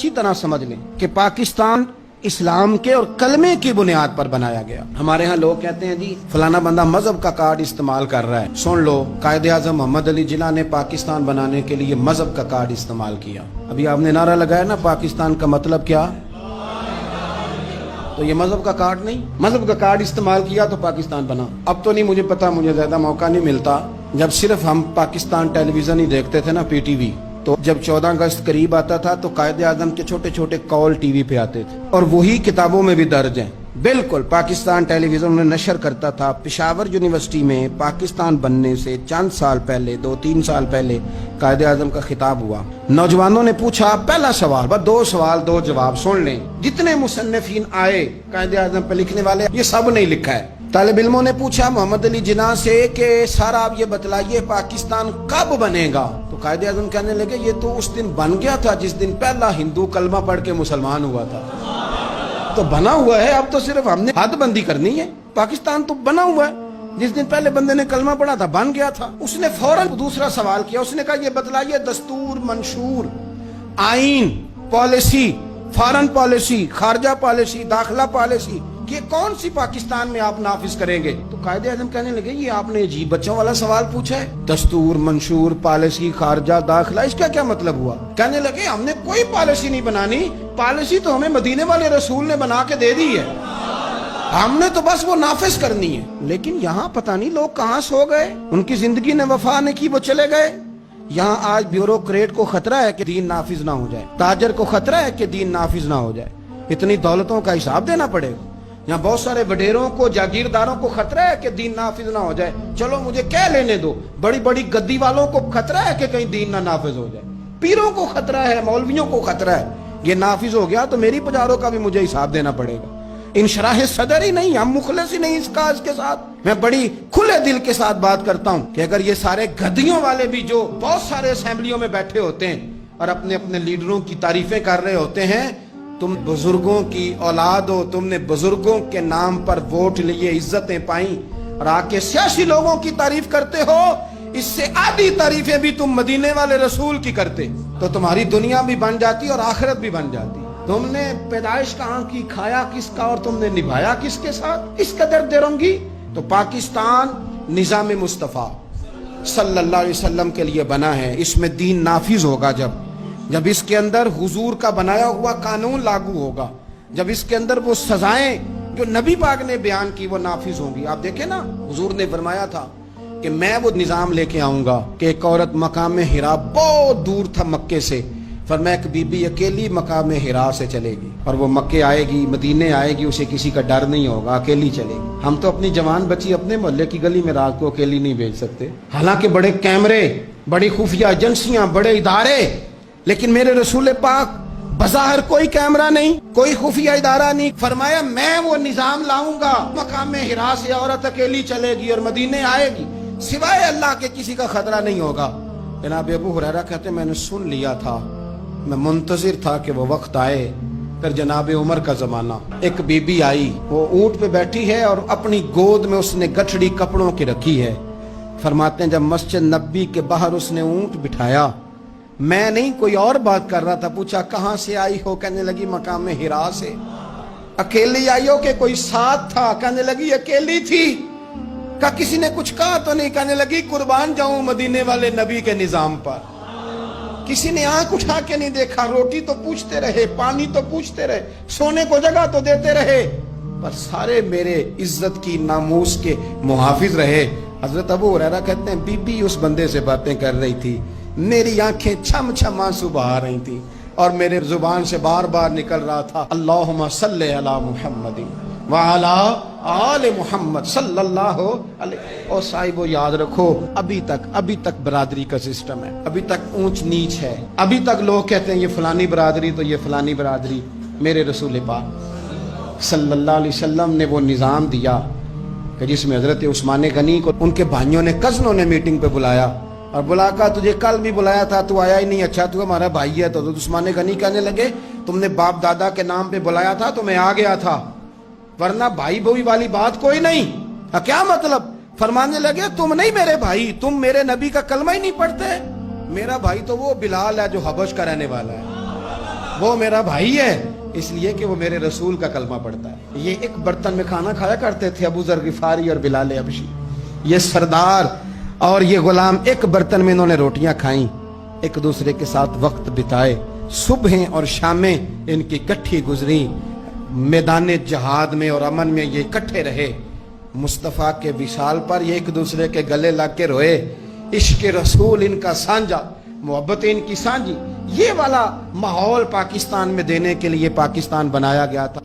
अच्छी तरह समझ लें कि पाकिस्तान इस्लाम के और कलमे की बुनियाद पर बनाया गया। हमारे यहाँ लोग कहते हैं जी फलाना बंदा मजहब का कार्ड इस्तेमाल कर रहा है। सुन लो, कायदे आजम मोहम्मद अली जिन्ना ने पाकिस्तान बनाने के लिए मजहब का कार्ड इस्तेमाल किया। अभी आपने नारा लगाया ना, पाकिस्तान का मतलब क्या? तो ये मजहब का कार्ड नहीं, मजहब का कार्ड इस्तेमाल किया तो पाकिस्तान बना। अब तो नहीं मुझे पता, मुझे ज्यादा मौका नहीं मिलता। जब सिर्फ हम पाकिस्तान टेलीविजन ही देखते थे ना, PTV, तो जब 14 अगस्त करीब आता था तो कायदे आजम के छोटे छोटे कॉल टीवी पे आते थे और वही किताबों में भी दर्ज हैं। बिल्कुल पाकिस्तान टेलीविजन में नशर करता था। पेशावर यूनिवर्सिटी में पाकिस्तान बनने से चंद साल पहले, 2-3 साल पहले कायदे आजम का खिताब हुआ। नौजवानों ने पूछा, पहला सवाल, बस 2 सवाल 2 जवाब सुन लें। जितने मुसन्निफीन आए कायदे आजम पे लिखने वाले, ये सब नहीं लिखा है। तालिब इल्मों ने पूछा मोहम्मद अली जिन्ना से कि सर आप ये बतलाइए पाकिस्तान कब बनेगा? तो कायदे आजम कहने लगे ये तो उस दिन बन गया था जिस दिन पहला हिंदू कलमा पढ़ के मुसलमान हुआ था। तो बना हुआ है, अब तो सिर्फ हमने हदबंदी करनी है। पाकिस्तान तो बना हुआ है, जिस दिन पहले बंदे ने कलमा पढ़ा था बन गया था। उसने फौरन दूसरा सवाल किया, उसने कहा ये बतलाइए दस्तूर, मंशूर, आइन, पॉलिसी, फॉरेन पॉलिसी, खारजा पॉलिसी, दाखिला पॉलिसी, ये कौन सी पाकिस्तान में आप नाफिज करेंगे? तो कायदे आजम कहने लगे ये आपने अजीब बच्चों वाला सवाल पूछा है, दस्तूर, मंशूर, पॉलिसी, खारजा, दाखिला, इसका क्या मतलब हुआ? कहने लगे हमने कोई पॉलिसी नहीं बनानी, पॉलिसी तो हमें मदीने वाले रसूल ने बना के दे दी है, हमने तो बस वो नाफिज करनी है। लेकिन यहाँ पता नहीं लोग कहाँ सो गए, उनकी जिंदगी ने वफा ने की, वो चले गए। यहाँ आज ब्यूरोक्रेट को खतरा है कि दीन नाफिज ना हो जाए, ताजर को खतरा है कि दीन नाफिज ना हो जाए, इतनी दौलतों का हिसाब देना पड़ेगा। यहाँ बहुत सारे वडेरों को, जागीरदारों को खतरा है कि दीन नाफिज ना हो जाए, चलो मुझे क्या लेने दो। बड़ी बड़ी गद्दी वालों को खतरा है कि कहीं दीन ना नाफिज हो जाए, पीरों को खतरा है, मौलवियों को खतरा है, ये नाफिज हो गया तो मेरी पुजारों का भी मुझे हिसाब देना पड़ेगा। इंशराह सदर ही नहीं, हम मुखलिस ही नहीं इस काज के साथ। मैं बड़ी खुले दिल के साथ बात करता हूँ कि अगर ये सारे गद्दियों वाले भी जो बहुत सारे असेंबलियों में बैठे होते हैं और अपने अपने लीडरों की तारीफें कर रहे होते हैं, तुम बुजुर्गों की औलाद हो, तुमने बुजुर्गों के नाम पर वोट लिए, इज्जतें पाई और आके सियासी लोगों की तारीफ करते हो, इससे आधी तारीफें भी तुम मदीने वाले रसूल की करते तो तुम्हारी दुनिया भी बन जाती और आखिरत भी बन जाती। तुमने पैदाइश कहाँ की, खाया किसका और तुमने निभाया किसके साथ, इस कदर देरोंगी। तो पाकिस्तान निजाम मुस्तफा सल्लल्लाहु अलैहि वसल्लम के लिए बना है, इसमें दीन नाफिज होगा जब इसके अंदर हुजूर का बनाया हुआ कानून लागू होगा, जब इसके अंदर वो सजाएं जो नबी पाक ने बयान की वो नाफिज होंगी। आप देखें ना, हुजूर ने फरमाया था कि मैं वो निजाम लेके आऊंगा कि एक औरत मकाम हिरा, बहुत दूर था मक्के से, फरमाया एक बीबी अकेली मकाम हिरा से चलेगी और वो मक्के आएगी, मदीने आएगी, उसे किसी का डर नहीं होगा, अकेली चलेगी। हम तो अपनी जवान बच्ची अपने मोहल्ले की गली में रात को अकेली नहीं भेज सकते, हालांकि बड़े कैमरे, बड़ी खुफिया एजेंसियां, बड़े इदारे, लेकिन मेरे रसूल पाक बज़ाहिर कोई कैमरा नहीं, कोई खुफिया इदारा नहीं। फरमाया मैं वो निजाम लाऊंगा, मकाम हिरा से औरत अकेली चलेगी और मदीने आएगी, सिवाय अल्लाह के किसी का खतरा नहीं होगा। जनाब अबू हुरैरा कहते मैंने सुन लिया था, मैं मुंतजिर था कि वो वक्त आए। फिर जनाब उमर का जमाना, एक बीबी आई, वो ऊंट पे बैठी है और अपनी गोद में उसने गठड़ी कपड़ों की रखी है। फरमाते हैं जब मस्जिद नबी के बाहर उसने ऊंट बिठाया, मैं नहीं कोई और बात कर रहा था, पूछा कहां से आई हो? कहने लगी मकाम हिरा से। अकेली आई हो कि कोई साथ था? कहने लगी अकेली थी। का किसी ने कुछ कहा तो नहीं? कहने लगी कुर्बान जाऊं मदीने वाले नबी के निजाम पर। किसी ने आंख उठा के नहीं देखा, रोटी तो पूछते रहे, पानी तो पूछते रहे, सोने को जगह तो देते रहे, पर सारे मेरे इज्जत की, नामूस के मुहाफिज रहे। हजरत अबू हुरैरा कहते हैं बीबी उस बंदे से बातें कर रही थी, मेरी आंखें छम छम आंसू बहा रही थी और मेरे जुबान से बार बार निकल रहा था अल्लाहुम्मा सल्ले अला मुहम्मदिन व अला आले मुहम्मद सल्लल्लाहु अलैहि। और साहिबो याद रखो, अभी तक बरादरी का सिस्टम है, अभी तक ऊंच नीच है, अभी तक लोग कहते हैं ये फलानी बरादरी तो ये फलानी बरादरी। मेरे रसूल पाक सल्लल्लाहु अलैहि वसल्लम ने वो निजाम दिया कि जिसमें हजरत उस्मान गनी को उनके भाइयों ने, कज़नों ने मीटिंग पे बुलाया और बुला कर तुझे कल भी बुलाया था, तू आया ही नहीं, अच्छा तू हमारा भाई है। तो उस्मान गनी कहने लगे तुमने बाप दादा के नाम पे बुलाया था तो मैं आ गया था, वरना भाई भाई वाली बात कोई नहीं। क्या मतलब? फरमाने लगे तुम नहीं मेरे भाई, तुम मेरे नबी का कलमा ही नहीं पढ़ते। मेरा भाई तो वो बिलाल है जो हबश का रहने वाला है, وہ میرا بھائی ہے اس لیے کہ وہ میرے رسول کا کلمہ پڑھتا ہے. یہ ایک برتن میں کھانا کھایا کرتے تھے ابو ذر غفاری اور بلال حبشی. یہ سردار اور یہ غلام ایک برتن میں انہوں نے روٹیاں کھائیں, ایک دوسرے کے ساتھ وقت بتائے, صبحیں اور شامیں ان کی کٹھی گزری, میدان جہاد میں اور امن میں یہ اکٹھے رہے. مصطفیٰ کے وصال پر یہ ایک دوسرے کے گلے لگ کے روئے. عشق رسول ان کا سانجا, محبت ان کی سانجی. یہ والا ماحول پاکستان میں دینے کے لیے پاکستان بنایا گیا تھا.